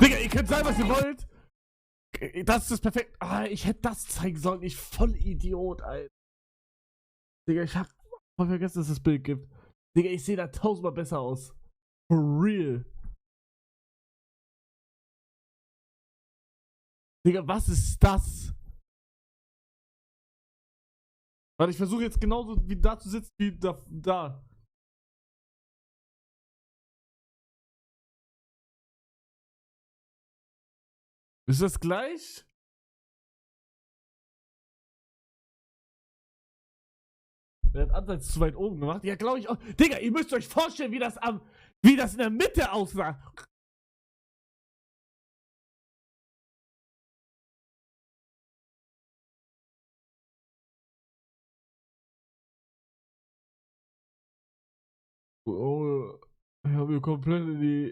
Digga, ihr könnt sagen, was ihr wollt. Das ist perfekt. Ah, ich hätte das zeigen sollen. Ich voll Idiot, Alter. Digga, ich hab voll vergessen, dass es das Bild gibt. Digga, ich sehe da tausendmal besser aus. For real. Digga, was ist das? Warte, ich versuche jetzt genauso wie da zu sitzen wie da. Ist das gleich? Der hat Ansatz zu weit oben gemacht. Ja, glaube ich auch. Digga, ihr müsst euch vorstellen, wie das in der Mitte aussah. Oh, ich habe mir komplett in die